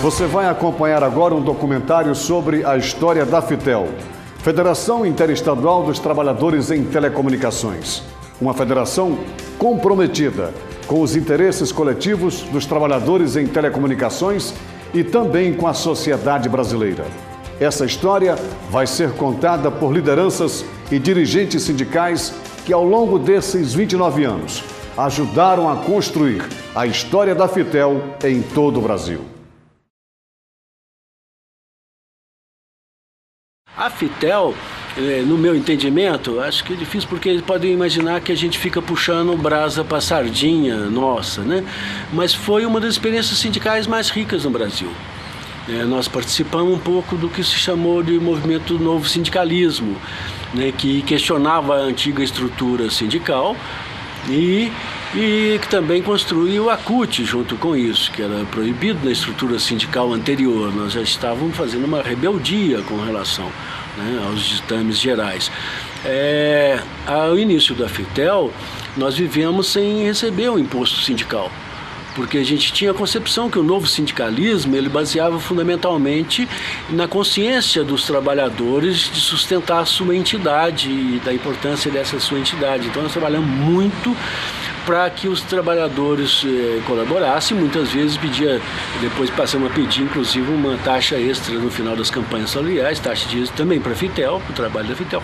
Você vai acompanhar agora um documentário sobre a história da FITEL, Federação Interestadual dos Trabalhadores em Telecomunicações. Uma federação comprometida com os interesses coletivos dos trabalhadores em telecomunicações e também com a sociedade brasileira. Essa história vai ser contada por lideranças e dirigentes sindicais que, ao longo desses 29 anos, ajudaram a construir a história da FITEL em todo o Brasil. A FITEL, no meu entendimento, acho que é difícil porque eles podem imaginar que a gente fica puxando brasa para sardinha nossa, né? Mas foi uma das experiências sindicais mais ricas no Brasil. Nós participamos um pouco do que se chamou de movimento novo sindicalismo, né, que questionava a antiga estrutura sindical e que também construiu a CUT junto com isso, que era proibido na estrutura sindical anterior. Nós já estávamos fazendo uma rebeldia com relação, né, aos ditames gerais. Ao início da FITEL, nós vivemos sem receber o imposto sindical, porque a gente tinha a concepção que o novo sindicalismo ele baseava fundamentalmente na consciência dos trabalhadores de sustentar a sua entidade e da importância dessa sua entidade. Então nós trabalhamos muito para que os trabalhadores colaborassem. Muitas vezes depois passamos a pedir inclusive uma taxa extra no final das campanhas salariais, taxa de também para a FITEL, para o trabalho da FITEL,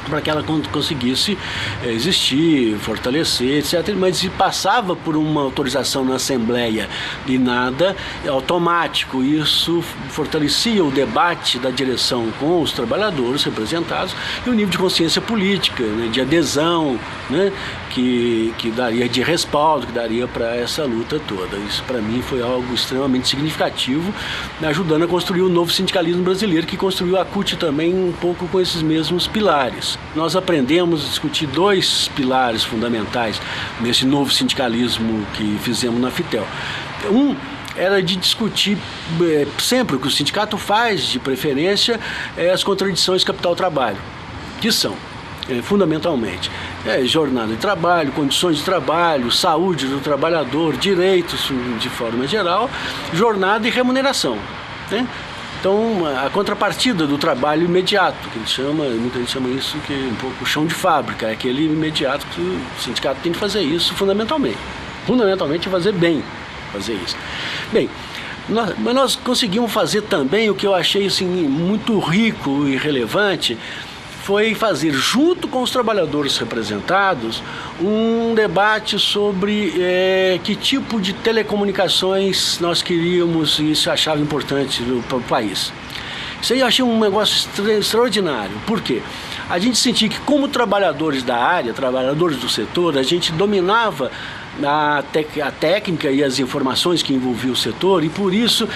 para que ela conseguisse existir, fortalecer, etc. Mas se passava por uma autorização na Assembleia e nada automático. Isso fortalecia o debate da direção com os trabalhadores representados e o nível de consciência política, né, de adesão, né, que daria de respaldo, que daria para essa luta toda. Isso para mim foi algo extremamente significativo, ajudando a construir o novo sindicalismo brasileiro, que construiu a CUT também um pouco com esses mesmos pilares. Nós aprendemos a discutir dois pilares fundamentais nesse novo sindicalismo que fizemos na FITEL. Um era de discutir sempre o que o sindicato faz, de preferência, as contradições capital-trabalho, que são, fundamentalmente, jornada de trabalho, condições de trabalho, saúde do trabalhador, direitos de forma geral, jornada e remuneração, né? Então, a contrapartida do trabalho imediato, que muita gente chama isso que é um pouco o chão de fábrica, é aquele imediato que o sindicato tem que fazer isso fundamentalmente fazer bem, fazer isso. Bem, mas nós conseguimos fazer também o que eu achei assim, muito rico e relevante, foi fazer, junto com os trabalhadores representados, um debate sobre que tipo de telecomunicações nós queríamos e isso achava importante para o país. Isso aí eu achei um negócio extraordinário. Por quê? A gente sentia que, como trabalhadores da área, trabalhadores do setor, a gente dominava a técnica e as informações que envolviam o setor, e por isso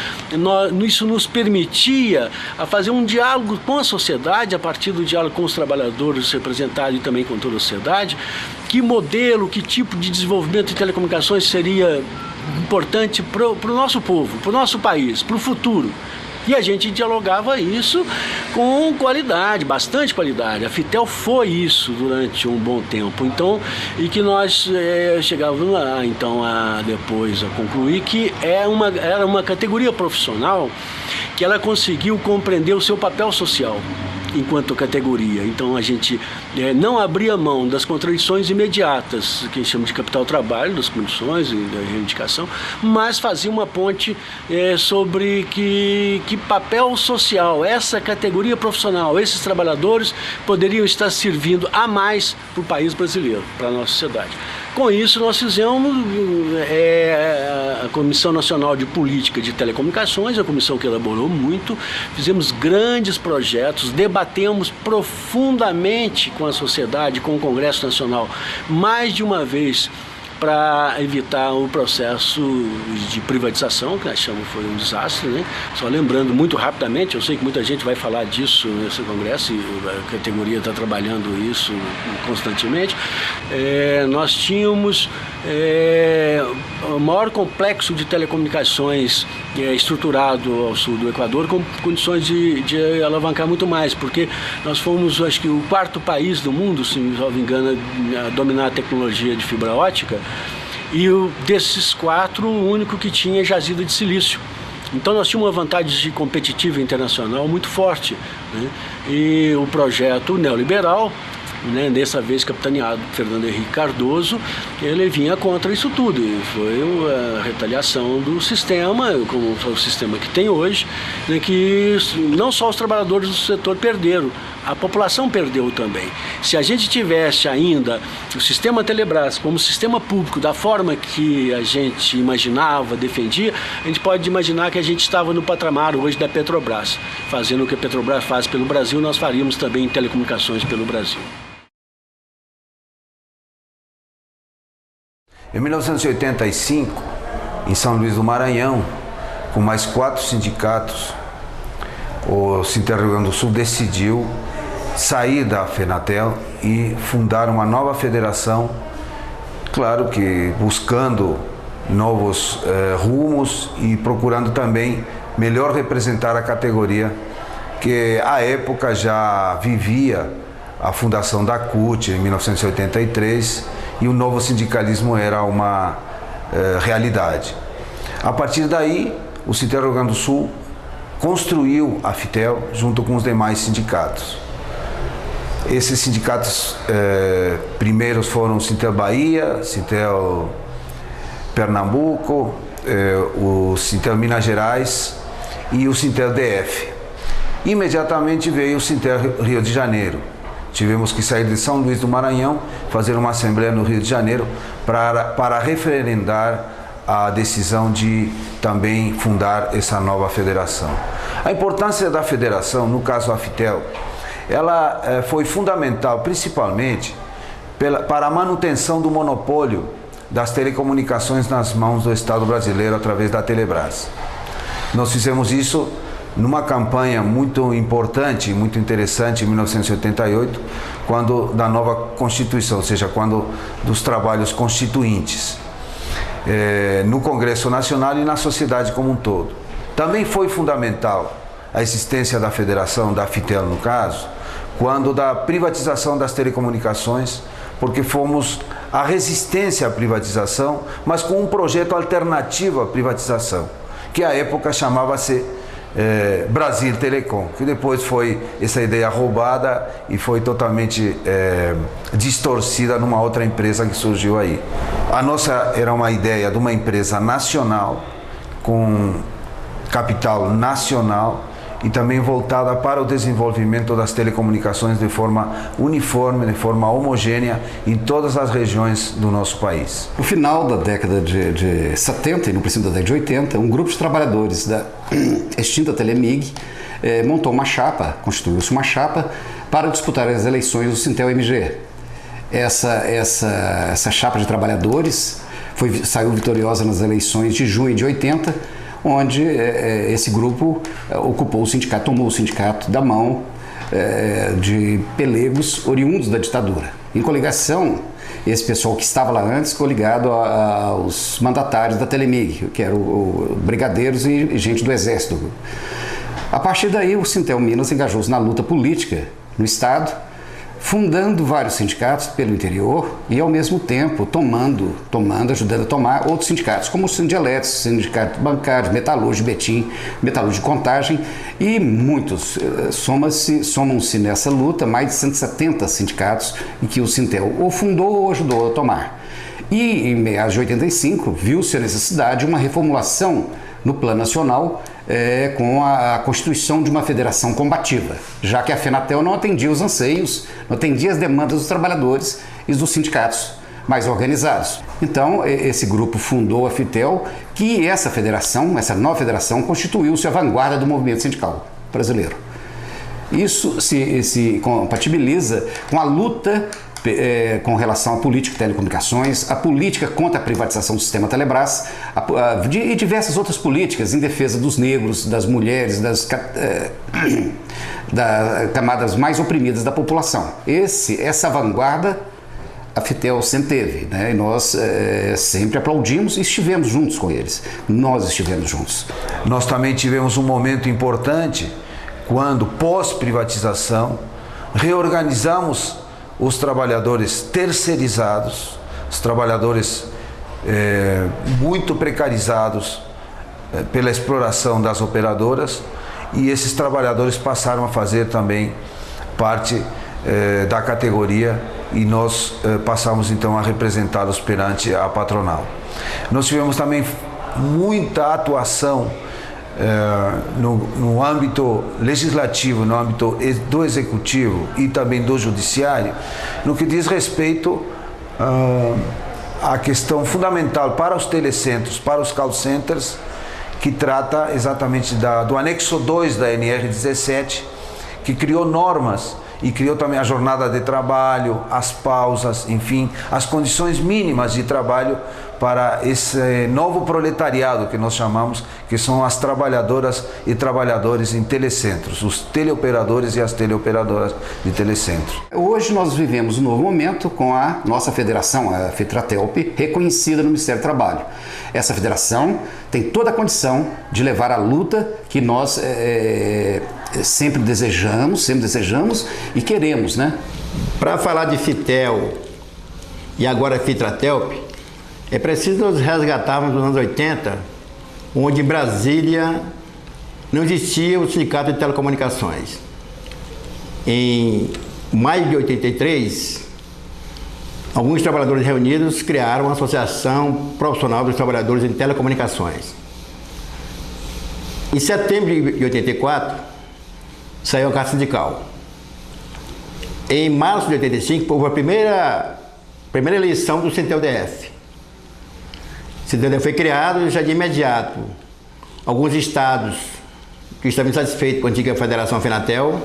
isso nos permitia a fazer um diálogo com a sociedade, a partir do diálogo com os trabalhadores representados e também com toda a sociedade, que modelo, que tipo de desenvolvimento de telecomunicações seria importante para o nosso povo, para o nosso país, para o futuro. E a gente dialogava isso com qualidade, bastante qualidade. A FITEL foi isso durante um bom tempo. Então, e que nós chegávamos lá, então, depois a concluir que era uma categoria profissional que ela conseguiu compreender o seu papel social enquanto categoria. Então a gente não abria mão das contradições imediatas, que a gente chama de capital-trabalho, das condições e da reivindicação, mas fazia uma ponte sobre que papel social essa categoria profissional, esses trabalhadores poderiam estar servindo a mais para o país brasileiro, para a nossa sociedade. Com isso, nós fizemos a Comissão Nacional de Política de Telecomunicações, a comissão que elaborou muito, fizemos grandes projetos, debatemos profundamente com a sociedade, com o Congresso Nacional, mais de uma vez, para evitar o processo de privatização, que nós chamamos foi um desastre, né? Só lembrando muito rapidamente, eu sei que muita gente vai falar disso nesse congresso, e a categoria está trabalhando isso constantemente. Nós tínhamos o maior complexo de telecomunicações estruturado ao sul do Equador, com condições de alavancar muito mais, porque nós fomos, acho que, o quarto país do mundo, se não me engano, a dominar a tecnologia de fibra ótica, e desses quatro, o único que tinha jazido de silício. Então nós tínhamos uma vantagem competitiva internacional muito forte, né? E o projeto neoliberal, né, dessa vez capitaneado por Fernando Henrique Cardoso, ele vinha contra isso tudo, e foi a retaliação do sistema, como foi o sistema que tem hoje, né, que não só os trabalhadores do setor perderam, a população perdeu também. Se a gente tivesse ainda o sistema Telebrás como sistema público da forma que a gente imaginava, defendia, a gente pode imaginar que a gente estava no patamar hoje da Petrobras. Fazendo o que a Petrobras faz pelo Brasil, nós faríamos também em telecomunicações pelo Brasil. Em 1985, em São Luís do Maranhão, com mais 4 sindicatos, o Sinter Rio Grande do Sul decidiu sair da FENATEL e fundar uma nova federação, claro que buscando novos rumos e procurando também melhor representar a categoria que à época já vivia a fundação da CUT em 1983 e o novo sindicalismo era uma realidade. A partir daí, o Sinter Rio Grande do Sul construiu a FITEL junto com os demais sindicatos. Esses sindicatos primeiros foram o Sintel Bahia, Sintel Pernambuco, o Sintel Minas Gerais e o Sintel DF. Imediatamente veio o Sintel Rio de Janeiro. Tivemos que sair de São Luís do Maranhão, fazer uma assembleia no Rio de Janeiro para referendar a decisão de também fundar essa nova federação. A importância da federação, no caso a FITEL, ela foi fundamental principalmente para a manutenção do monopólio das telecomunicações nas mãos do Estado brasileiro através da Telebrás. Nós fizemos isso numa campanha muito importante, muito interessante, em 1988, quando da nova Constituição, ou seja, quando dos trabalhos constituintes, no Congresso Nacional e na sociedade como um todo. Também foi fundamental a existência da federação, da FITEL no caso, quando da privatização das telecomunicações, porque fomos a resistência à privatização, mas com um projeto alternativo à privatização, que à época chamava-se Brasil Telecom, que depois foi essa ideia roubada e foi totalmente distorcida numa outra empresa que surgiu aí. A nossa era uma ideia de uma empresa nacional, com capital nacional e também voltada para o desenvolvimento das telecomunicações de forma uniforme, de forma homogênea em todas as regiões do nosso país. No final da década de 70 e no princípio da década de 80, um grupo de trabalhadores da extinta Telemig montou uma chapa, constituiu-se uma chapa para disputar as eleições do Sintel MG. Essa chapa de trabalhadores saiu vitoriosa nas eleições de junho de 80, onde esse grupo ocupou o sindicato, tomou o sindicato da mão de pelegos oriundos da ditadura. Em coligação, esse pessoal que estava lá antes coligado aos mandatários da Telemig, que eram brigadeiros e gente do Exército. A partir daí, o Sintel Minas engajou-se na luta política no Estado, fundando vários sindicatos pelo interior e, ao mesmo tempo, ajudando a tomar outros sindicatos, como o Sindialetos, Sindicato Bancário, Metalúrgico de Betim, Metalúrgico de Contagem e muitos. Somam-se nessa luta mais de 170 sindicatos e que o Sintel ou fundou ou ajudou a tomar. E, em meados de 85, viu-se a necessidade de uma reformulação no plano nacional com a constituição de uma federação combativa, já que a FENATEL não atendia os anseios, não atendia as demandas dos trabalhadores e dos sindicatos mais organizados. Então, esse grupo fundou a FITEL, que essa nova federação, constituiu-se a vanguarda do movimento sindical brasileiro. Isso se compatibiliza com a luta com relação à política de telecomunicações, a política contra a privatização do sistema Telebrás e diversas outras políticas em defesa dos negros, das mulheres, das camadas mais oprimidas da população. Essa vanguarda a FITEL sempre teve, né? E nós sempre aplaudimos e estivemos juntos com eles. Nós estivemos juntos. Nós também tivemos um momento importante quando, pós-privatização, reorganizamos os trabalhadores terceirizados, os trabalhadores muito precarizados pela exploração das operadoras, e esses trabalhadores passaram a fazer também parte da categoria, e nós passamos então a representá-los perante a patronal. Nós tivemos também muita atuação no âmbito legislativo, no âmbito do executivo e também do judiciário, no que diz respeito à questão fundamental para os telecentros, para os call centers, que trata exatamente do anexo 2 da NR17, que criou normas e criou também a jornada de trabalho, as pausas, enfim, as condições mínimas de trabalho para esse novo proletariado que nós chamamos, que são as trabalhadoras e trabalhadores em telecentros, os teleoperadores e as teleoperadoras de telecentro. Hoje nós vivemos um novo momento com a nossa federação, a FITRATELP, reconhecida no Ministério do Trabalho. Essa federação tem toda a condição de levar a luta que nós sempre desejamos e queremos, né? Para falar de FITEL e agora FITRATELP, é preciso nós resgatarmos nos anos 80, onde em Brasília não existia o Sindicato de Telecomunicações. Em maio de 83, alguns trabalhadores reunidos criaram a Associação Profissional dos Trabalhadores em Telecomunicações. Em setembro de 84, saiu a carta sindical. Em março de 85, houve a primeira eleição do CNTE-UDF. O CNTE-UDF foi criado e já de imediato alguns estados que estavam insatisfeitos com a antiga Federação FENATEL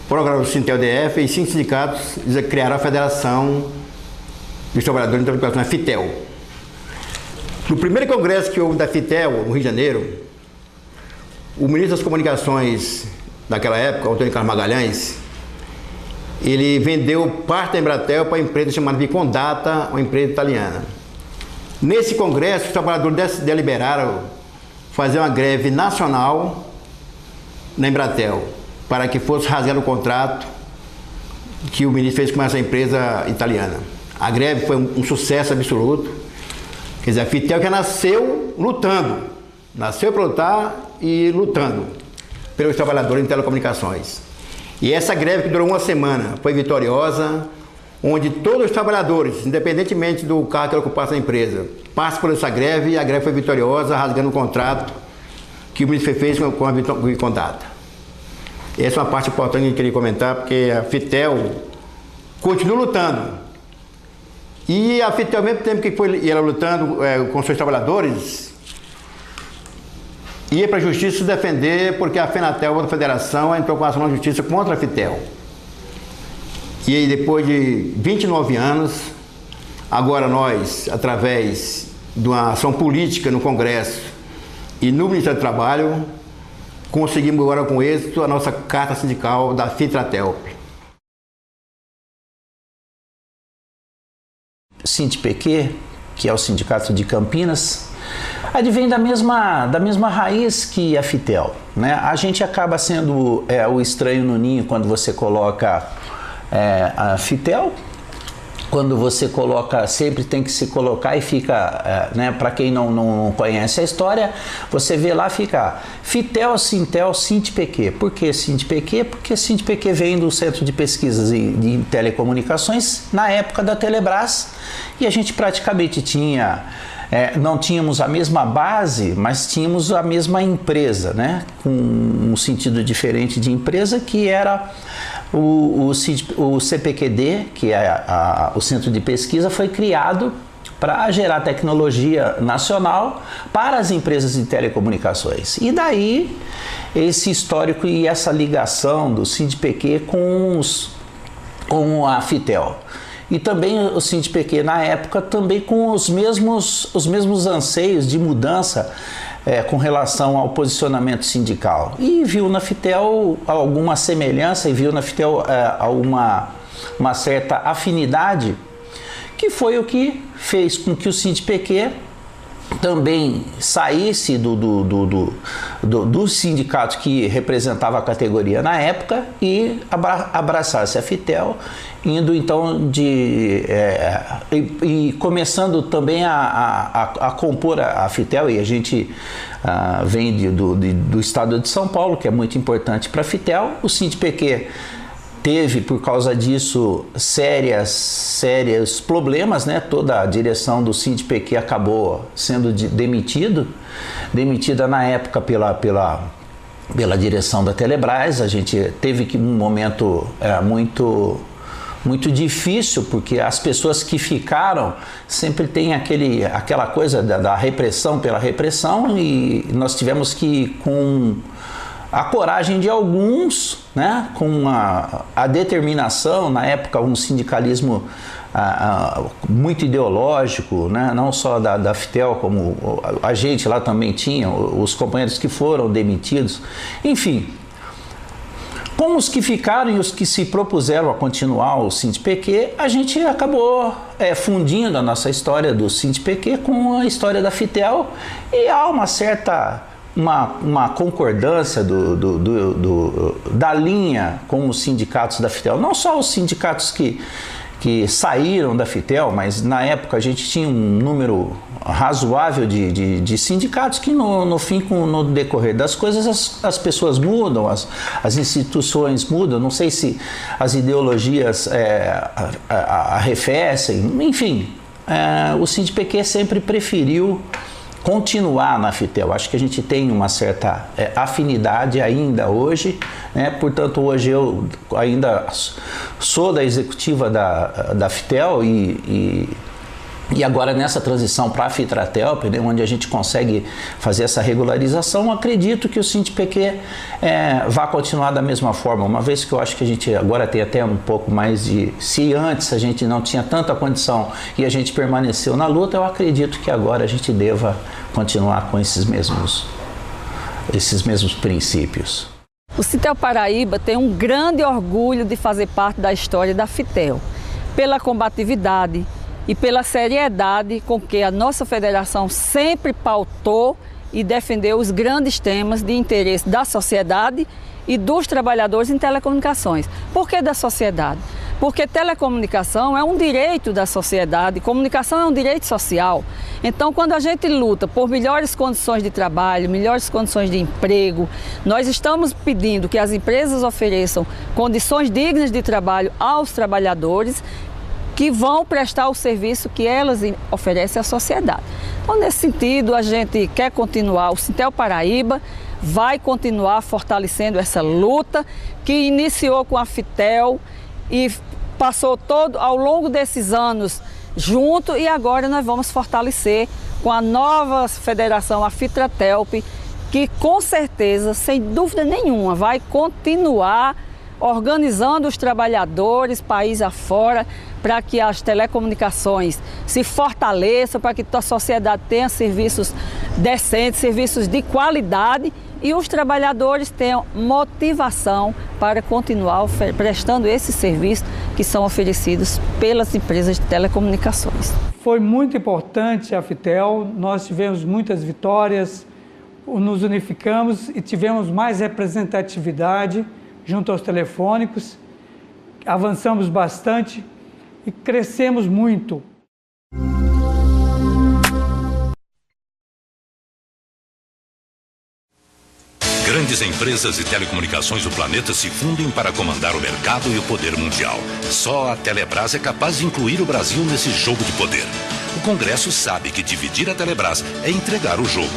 procuraram o CNTE-UDF e 5 sindicatos criaram a Federação dos Trabalhadores em Telecomunicações, a FITEL. No primeiro congresso que houve da FITEL, no Rio de Janeiro, o ministro das Comunicações daquela época, Antônio Carlos Magalhães, ele vendeu parte da Embratel para a empresa chamada Vicondata, uma empresa italiana. Nesse congresso, os trabalhadores deliberaram fazer uma greve nacional na Embratel, para que fosse rasgado o contrato que o ministro fez com essa empresa italiana. A greve foi um sucesso absoluto. Quer dizer, a FITEL que nasceu lutando, nasceu para lutar e lutando pelos trabalhadores em telecomunicações. E essa greve que durou uma semana foi vitoriosa, onde todos os trabalhadores, independentemente do cargo que ocupasse na empresa, passam por essa greve, e a greve foi vitoriosa, rasgando o contrato que o ministro fez com a Vicondata. Essa é uma parte importante que eu queria comentar, porque a FITEL continua lutando. E a FITEL, ao mesmo tempo que foi ela lutando com seus trabalhadores, ia para a justiça se defender, porque a FENATEL, outra federação, entrou com ação na justiça contra a FITEL. E aí, depois de 29 anos, agora nós, através de uma ação política no Congresso e no Ministério do Trabalho, conseguimos agora com êxito a nossa carta sindical da FITRATELP. SINDPQ, que é o Sindicato de Campinas, advém da mesma raiz que a FITEL, né? A gente acaba sendo o estranho no ninho quando você coloca a FITEL. Quando você coloca, sempre tem que se colocar e fica, né, para quem não conhece a história, você vê lá, fica FITEL, Sintel, SINDPQ. Por que SINDPQ? Porque SINDPQ vem do Centro de Pesquisas de Telecomunicações, na época da Telebrás, e a gente praticamente tinha, não tínhamos a mesma base, mas tínhamos a mesma empresa, né, com um sentido diferente de empresa, que era o CPQD, que é o Centro de Pesquisa, foi criado para gerar tecnologia nacional para as empresas de telecomunicações. E daí esse histórico e essa ligação do SINDPQ com a FITEL. E também o SINDPQ, na época, também com os mesmos anseios de mudança com relação ao posicionamento sindical. E viu na FITEL alguma semelhança e viu na FITEL uma certa afinidade, que foi o que fez com que o SINDPQ também saísse do sindicato que representava a categoria na época e abraçasse a Fitel, indo então e começando também a compor a Fitel, e a gente vem do estado de São Paulo, que é muito importante para a Fitel. O SINDPq teve, por causa disso, sérios problemas, né? Toda a direção do SINDPq acabou sendo demitida na época pela direção da Telebrás. A gente teve um momento muito difícil, porque as pessoas que ficaram sempre tem aquela coisa da repressão pela repressão, e nós tivemos que, com a coragem de alguns, né, com a determinação, na época um sindicalismo muito ideológico, né, não só da Fitel, como a gente lá também tinha, os companheiros que foram demitidos, enfim. Com os que ficaram e os que se propuseram a continuar o SINDPq, a gente acabou fundindo a nossa história do SINDPq com a história da Fitel, e há uma certa uma concordância da linha com os sindicatos da Fitel. Não só os sindicatos que saíram da Fitel, mas na época a gente tinha um número razoável de sindicatos que no fim, no decorrer das coisas, as pessoas mudam, as instituições mudam, não sei se as ideologias arrefecem, enfim, o SINDPq sempre preferiu continuar na Fitel. Acho que a gente tem uma certa afinidade ainda hoje, né? Portanto, hoje eu ainda sou da executiva da Fitel e agora nessa transição para a Fitratel, né, onde a gente consegue fazer essa regularização, acredito que o SINDPq vai continuar da mesma forma, uma vez que eu acho que a gente agora tem até um pouco mais de... Se antes a gente não tinha tanta condição e a gente permaneceu na luta, eu acredito que agora a gente deva continuar com esses mesmos princípios. O Sintel Paraíba tem um grande orgulho de fazer parte da história da Fitel, pela combatividade e pela seriedade com que a nossa federação sempre pautou e defendeu os grandes temas de interesse da sociedade e dos trabalhadores em telecomunicações. Por que da sociedade? Porque telecomunicação é um direito da sociedade, comunicação é um direito social. Então, quando a gente luta por melhores condições de trabalho, melhores condições de emprego, nós estamos pedindo que as empresas ofereçam condições dignas de trabalho aos trabalhadores, que vão prestar o serviço que elas oferecem à sociedade. Então, nesse sentido, a gente quer continuar, o Sintel Paraíba vai continuar fortalecendo essa luta que iniciou com a Fitel e passou ao longo desses anos junto, e agora nós vamos fortalecer com a nova federação, a Fitratelp, que com certeza, sem dúvida nenhuma, vai continuar organizando os trabalhadores país afora, para que as telecomunicações se fortaleçam, para que a sociedade tenha serviços decentes, serviços de qualidade, e os trabalhadores tenham motivação para continuar prestando esses serviços que são oferecidos pelas empresas de telecomunicações. Foi muito importante a Fitel, nós tivemos muitas vitórias, nos unificamos e tivemos mais representatividade junto aos telefônicos, avançamos bastante e crescemos muito. Grandes empresas de telecomunicações do planeta se fundem para comandar o mercado e o poder mundial. Só a Telebrás é capaz de incluir o Brasil nesse jogo de poder. O Congresso sabe que dividir a Telebrás é entregar o jogo.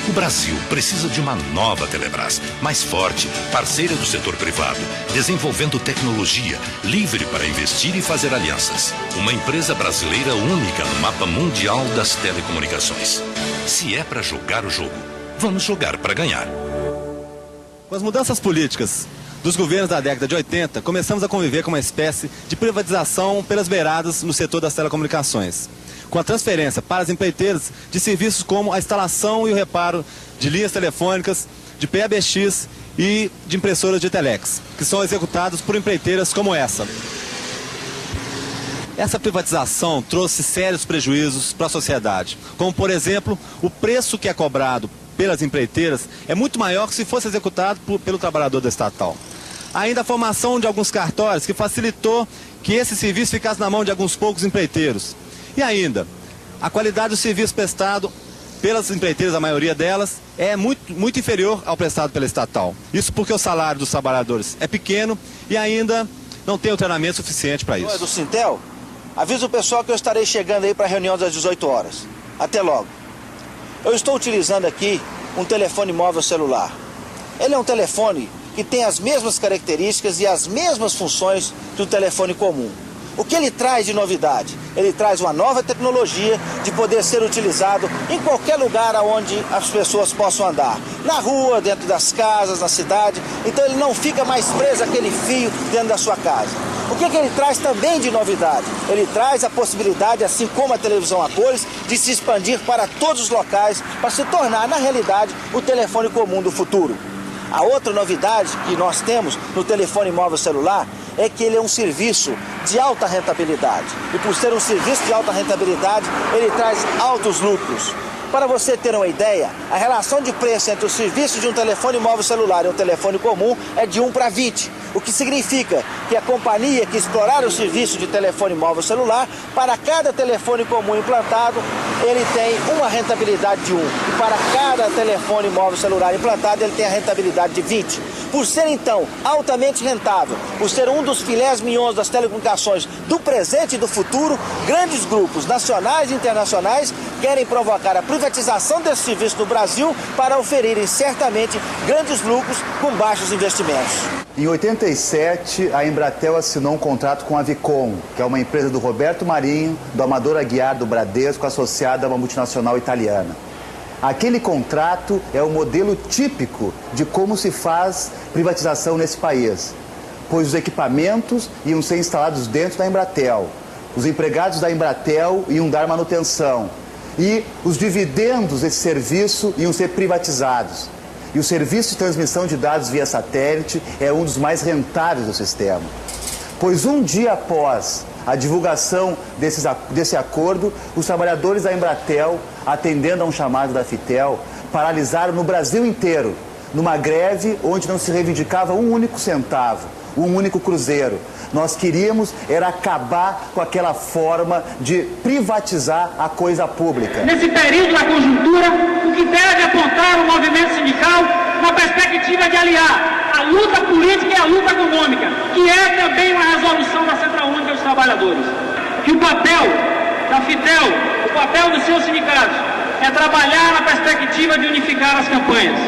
O Brasil precisa de uma nova Telebrás, mais forte, parceira do setor privado, desenvolvendo tecnologia, livre para investir e fazer alianças. Uma empresa brasileira única no mapa mundial das telecomunicações. Se é para jogar o jogo, vamos jogar para ganhar. Com as mudanças políticas dos governos da década de 80, começamos a conviver com uma espécie de privatização pelas beiradas no setor das telecomunicações, com a transferência para as empreiteiras de serviços como a instalação e o reparo de linhas telefônicas, de PBX e de impressoras de telex, que são executados por empreiteiras como essa. Essa privatização trouxe sérios prejuízos para a sociedade, como, por exemplo, o preço que é cobrado pelas empreiteiras é muito maior que se fosse executado pelo trabalhador da estatal. Ainda a formação de alguns cartórios que facilitou que esse serviço ficasse na mão de alguns poucos empreiteiros. E ainda, a qualidade do serviço prestado pelas empreiteiras, a maioria delas, é muito inferior ao prestado pela estatal. Isso porque o salário dos trabalhadores é pequeno e ainda não tem o treinamento suficiente para isso. Do Sintel, avisa o pessoal que eu estarei chegando aí para a reunião das 18 horas. Até logo. Eu estou utilizando aqui um telefone móvel celular. Ele é um telefone que tem as mesmas características e as mesmas funções do telefone comum. O que ele traz de novidade? Ele traz uma nova tecnologia de poder ser utilizado em qualquer lugar onde as pessoas possam andar. Na rua, dentro das casas, na cidade. Então ele não fica mais preso àquele fio dentro da sua casa. O que ele traz também de novidade? Ele traz a possibilidade, assim como a televisão a cores, de se expandir para todos os locais, para se tornar, na realidade, o telefone comum do futuro. A outra novidade que nós temos no telefone móvel celular é que ele é um serviço de alta rentabilidade. E por ser um serviço de alta rentabilidade, ele traz altos lucros. Para você ter uma ideia, a relação de preço entre o serviço de um telefone móvel celular e um telefone comum é de 1 para 20, o que significa que a companhia que explorar o serviço de telefone móvel celular, para cada telefone comum implantado, ele tem uma rentabilidade de 1. E para cada telefone móvel celular implantado, ele tem a rentabilidade de 20. Por ser, então, altamente rentável, por ser um dos filés mignons das telecomunicações do presente e do futuro, grandes grupos nacionais e internacionais querem provocar a privatização desse serviço no Brasil para oferirem certamente grandes lucros com baixos investimentos. Em 87, a Embratel assinou um contrato com a Vicom, que é uma empresa do Roberto Marinho, do Amador Aguiar, do Bradesco, associada a uma multinacional italiana. Aquele contrato é o modelo típico de como se faz privatização nesse país, pois os equipamentos iam ser instalados dentro da Embratel, os empregados da Embratel iam dar manutenção e os dividendos desse serviço iam ser privatizados. E o serviço de transmissão de dados via satélite é um dos mais rentáveis do sistema. Pois um dia após a divulgação desse acordo, os trabalhadores da Embratel, atendendo a um chamado da Fitel, paralisaram no Brasil inteiro, numa greve onde não se reivindicava um único centavo, um único cruzeiro. Nós queríamos era acabar com aquela forma de privatizar a coisa pública. Nesse período da conjuntura, o que deve apontar o movimento sindical na perspectiva de aliar a luta política e a luta econômica, que é também uma resolução da Central Única dos Trabalhadores. Que o papel da Fitel, o papel dos seus sindicatos, é trabalhar na perspectiva de unificar as campanhas.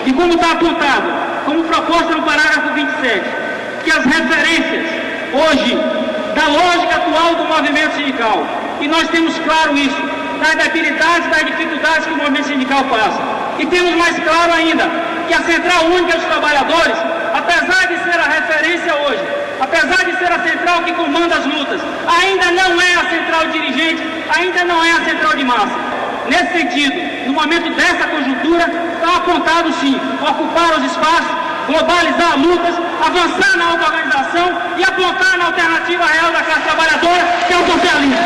E como está apontado, como proposta no parágrafo 27, que as referências hoje da lógica atual do movimento sindical, e nós temos claro isso, das debilidades, das dificuldades que o movimento sindical passa. E temos mais claro ainda que a Central Única dos Trabalhadores, apesar de ser a referência hoje, apesar de ser a central que comanda as lutas, ainda não é a central dirigente, ainda não é a central de massa. Nesse sentido, no momento dessa conjuntura, está apontado sim, ocupar os espaços, globalizar lutas, avançar na auto-organização e apontar na alternativa real da classe trabalhadora, que é o socialismo.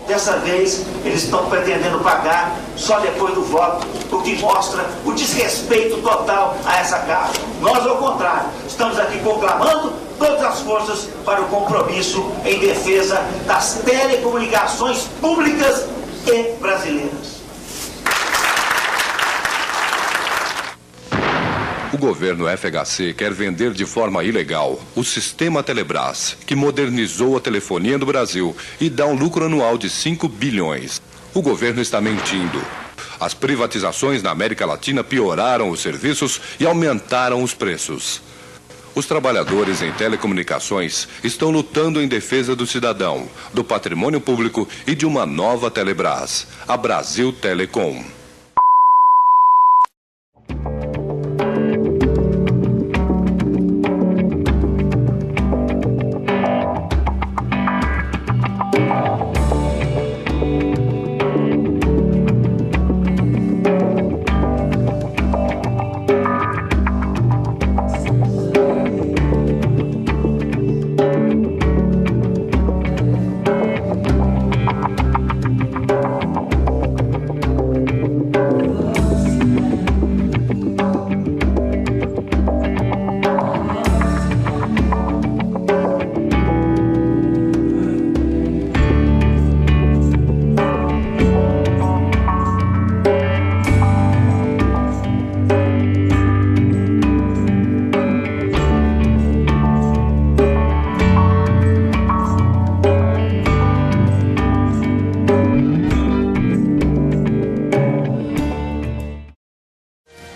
Dessa vez, eles estão pretendendo pagar só depois do voto, o que mostra o desrespeito total a essa casa. Nós, ao contrário, estamos aqui conclamando todas as forças para o compromisso em defesa das telecomunicações públicas e brasileiras. O governo FHC quer vender de forma ilegal o sistema Telebrás, que modernizou a telefonia no Brasil e dá um lucro anual de 5 bilhões. O governo está mentindo. As privatizações na América Latina pioraram os serviços e aumentaram os preços. Os trabalhadores em telecomunicações estão lutando em defesa do cidadão, do patrimônio público e de uma nova Telebrás, a Brasil Telecom.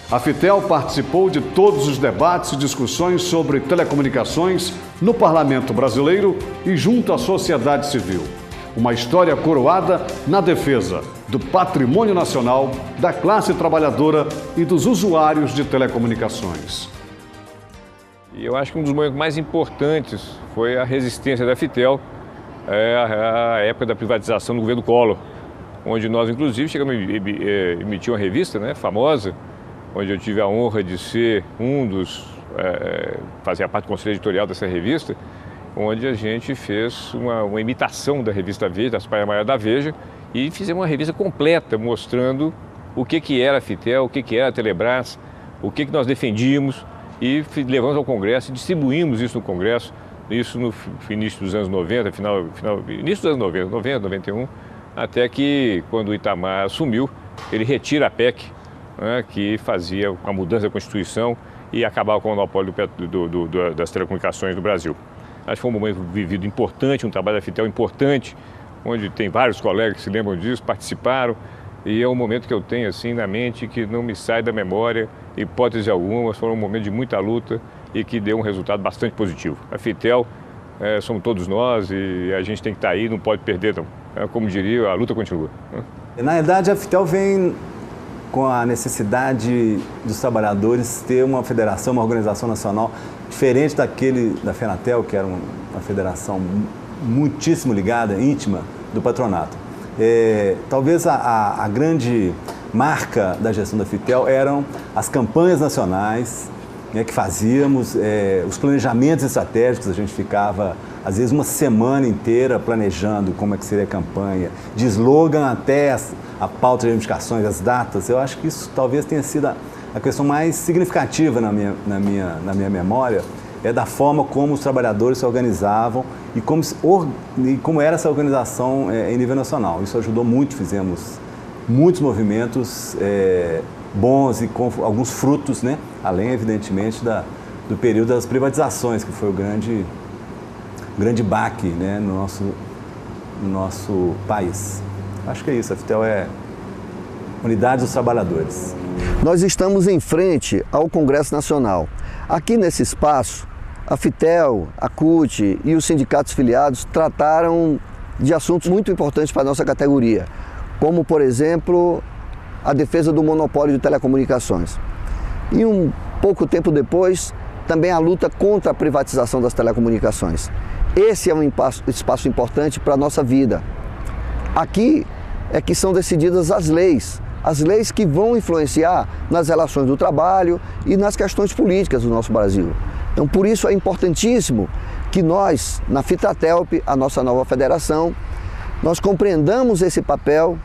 A Fitel participou de todos os debates e discussões sobre telecomunicações no Parlamento Brasileiro e junto à sociedade civil. Uma história coroada na defesa do patrimônio nacional, da classe trabalhadora e dos usuários de telecomunicações. E eu acho que um dos momentos mais importantes foi a resistência da Fitel à época da privatização do governo Collor, onde nós, inclusive, chegamos a emitir uma revista, né, famosa, onde eu tive a honra de ser fazia parte do conselho editorial dessa revista, onde a gente fez uma imitação da revista Veja, da Espanha Maior da Veja, e fizemos uma revista completa mostrando o que era a Fitel, o que era a Telebrás, o que nós defendíamos, e levamos ao Congresso e distribuímos isso no Congresso, isso no início dos anos 90, início dos anos 90, 91, até que, quando o Itamar assumiu, ele retira a PEC, né, que fazia a mudança da Constituição e acabava com o monopólio das telecomunicações no Brasil. Acho que foi um momento vivido importante, um trabalho da Fitel importante, onde tem vários colegas que se lembram disso, participaram, e é um momento que eu tenho assim na mente que não me sai da memória, hipótese alguma, foi um momento de muita luta e que deu um resultado bastante positivo. A Fitel somos todos nós e a gente tem que estar aí, não pode perder, não. Como diria, a luta continua. Na verdade, a Fitel vem com a necessidade dos trabalhadores ter uma federação, uma organização nacional diferente da FENATEL, que era uma federação muitíssimo ligada, íntima, do patronato. Talvez a grande marca da gestão da Fitel eram as campanhas nacionais, né, que fazíamos, os planejamentos estratégicos. A gente ficava, às vezes, uma semana inteira planejando como é que seria a campanha, de slogan até a pauta de reivindicações, as datas. Eu acho que isso talvez tenha sido a questão mais significativa na minha memória, da forma como os trabalhadores se organizavam e como era essa organização em nível nacional. Isso ajudou muito, fizemos muitos movimentos bons e com alguns frutos, né? Além, evidentemente, do período das privatizações, que foi o grande baque, né, no nosso país. Acho que é isso, a Fitel é unidade dos trabalhadores. Nós estamos em frente ao Congresso Nacional. Aqui nesse espaço, a Fitel, a CUT e os sindicatos filiados trataram de assuntos muito importantes para a nossa categoria, como, por exemplo, a defesa do monopólio de telecomunicações. E um pouco tempo depois, também a luta contra a privatização das telecomunicações. Esse é um espaço importante para a nossa vida. Aqui é que são decididas as leis que vão influenciar nas relações do trabalho e nas questões políticas do nosso Brasil. Então, por isso é importantíssimo que nós, na Fitratelp, a nossa nova federação, nós compreendamos esse papel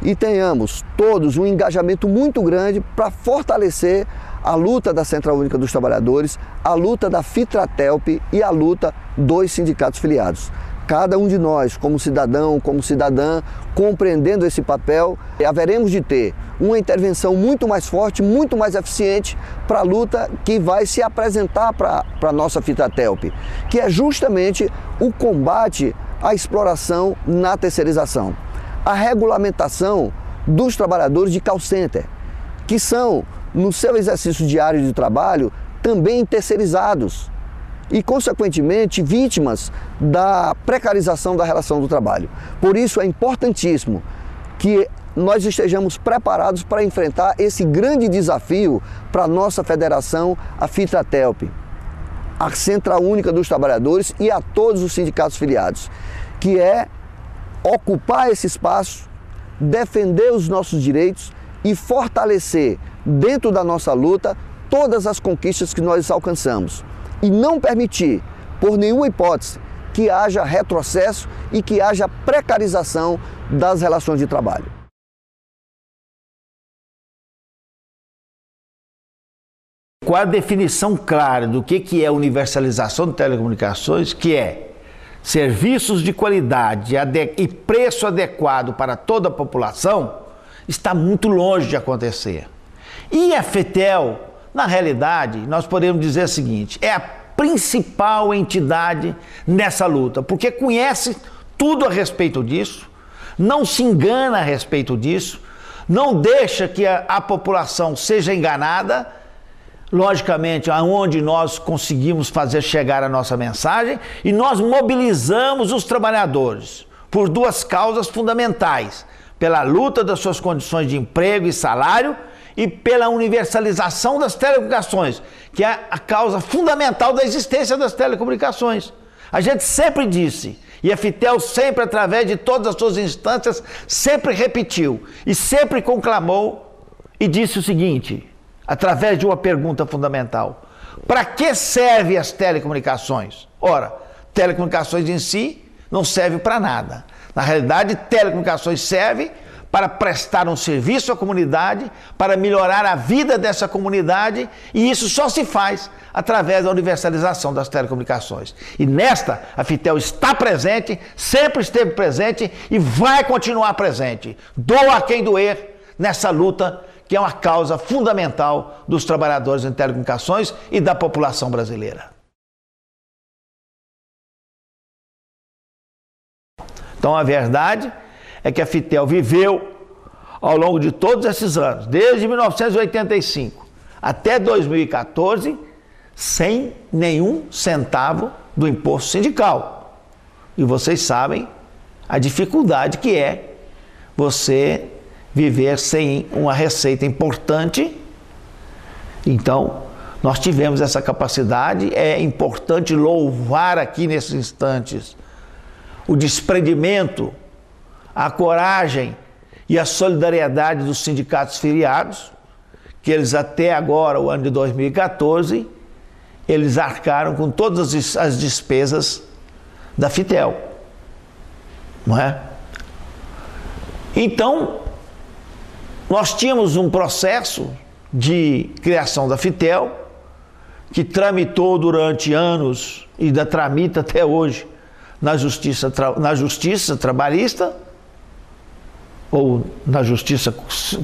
e tenhamos todos um engajamento muito grande para fortalecer a luta da Central Única dos Trabalhadores, a luta da Fitratelp e a luta dos sindicatos filiados. Cada um de nós, como cidadão, como cidadã, compreendendo esse papel, haveremos de ter uma intervenção muito mais forte, muito mais eficiente para a luta que vai se apresentar para a nossa Fitratelp, que é justamente o combate à exploração na terceirização. A regulamentação dos trabalhadores de call center, que são, no seu exercício diário de trabalho, também terceirizados e, consequentemente, vítimas da precarização da relação do trabalho. Por isso, é importantíssimo que nós estejamos preparados para enfrentar esse grande desafio para a nossa federação, a Fitratelp, a Central Única dos Trabalhadores e a todos os sindicatos filiados, que é ocupar esse espaço, defender os nossos direitos e fortalecer, dentro da nossa luta, todas as conquistas que nós alcançamos. E não permitir, por nenhuma hipótese, que haja retrocesso e que haja precarização das relações de trabalho. Com a definição clara do que é universalização de telecomunicações, que é serviços de qualidade e preço adequado para toda a população, está muito longe de acontecer. E a Fitel, na realidade, nós podemos dizer o seguinte, é a principal entidade nessa luta, porque conhece tudo a respeito disso, não se engana a respeito disso, não deixa que a população seja enganada, logicamente, aonde nós conseguimos fazer chegar a nossa mensagem, e nós mobilizamos os trabalhadores por duas causas fundamentais: pela luta das suas condições de emprego e salário e pela universalização das telecomunicações, que é a causa fundamental da existência das telecomunicações. A gente sempre disse, e a Fitel sempre, através de todas as suas instâncias, sempre repetiu e sempre conclamou e disse o seguinte, através de uma pergunta fundamental: para que servem as telecomunicações? Ora, telecomunicações em si não servem para nada. Na realidade, telecomunicações servem para prestar um serviço à comunidade, para melhorar a vida dessa comunidade, e isso só se faz através da universalização das telecomunicações. E nesta, a Fitel está presente, sempre esteve presente e vai continuar presente. Doa a quem doer nessa luta, que é uma causa fundamental dos trabalhadores em telecomunicações e da população brasileira. Então a verdade é que a Fitel viveu ao longo de todos esses anos, desde 1985 até 2014, sem nenhum centavo do imposto sindical. E vocês sabem a dificuldade que é você viver sem uma receita importante. Então, nós tivemos essa capacidade. É importante louvar aqui nesses instantes o desprendimento, a coragem e a solidariedade dos sindicatos filiados, que eles até agora, o ano de 2014, eles arcaram com todas as despesas da Fitel, não é? Então, nós tínhamos um processo de criação da Fitel, que tramitou durante anos e ainda tramita até hoje na justiça trabalhista, ou na justiça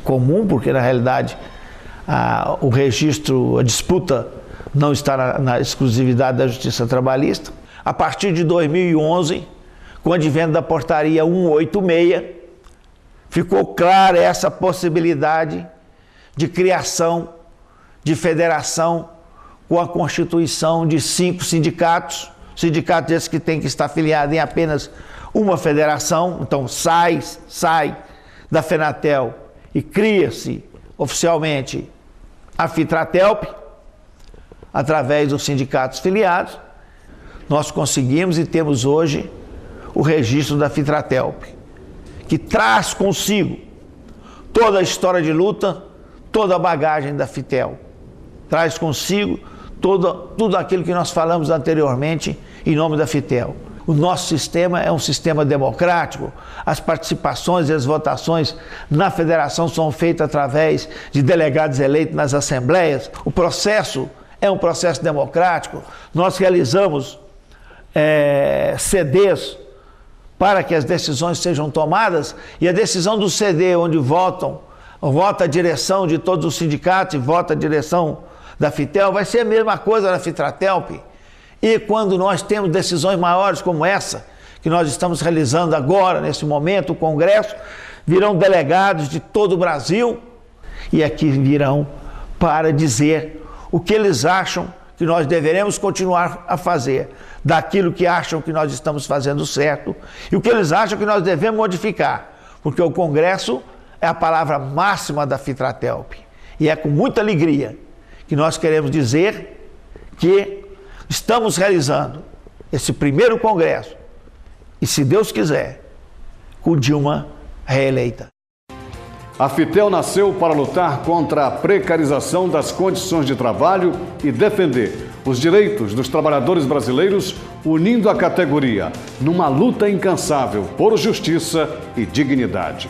comum, porque na realidade o registro, a disputa não está na exclusividade da justiça trabalhista. A partir de 2011, com o advento da portaria 186, ficou clara essa possibilidade de criação de federação com a constituição de 5 sindicatos, sindicatos esses que têm que estar afiliados em apenas uma federação. Então sai da Fenatel e cria-se oficialmente a Fitratelp, através dos sindicatos filiados. Nós conseguimos e temos hoje o registro da Fitratelp, que traz consigo toda a história de luta, toda a bagagem da Fitel. Traz consigo tudo aquilo que nós falamos anteriormente em nome da Fitel. O nosso sistema é um sistema democrático. As participações e as votações na federação são feitas através de delegados eleitos nas assembleias. O processo é um processo democrático. Nós realizamos CDs para que as decisões sejam tomadas, e a decisão do CD, onde vota a direção de todos os sindicatos e vota a direção da Fitel, vai ser a mesma coisa da Fitratelp. E quando nós temos decisões maiores como essa, que nós estamos realizando agora, nesse momento, o Congresso, virão delegados de todo o Brasil e aqui virão para dizer o que eles acham que nós deveremos continuar a fazer, daquilo que acham que nós estamos fazendo certo e o que eles acham que nós devemos modificar, porque o Congresso é a palavra máxima da Fitratelp. E é com muita alegria que nós queremos dizer que estamos realizando esse primeiro Congresso, e se Deus quiser, com Dilma reeleita. A Fitel nasceu para lutar contra a precarização das condições de trabalho e defender os direitos dos trabalhadores brasileiros, unindo a categoria numa luta incansável por justiça e dignidade.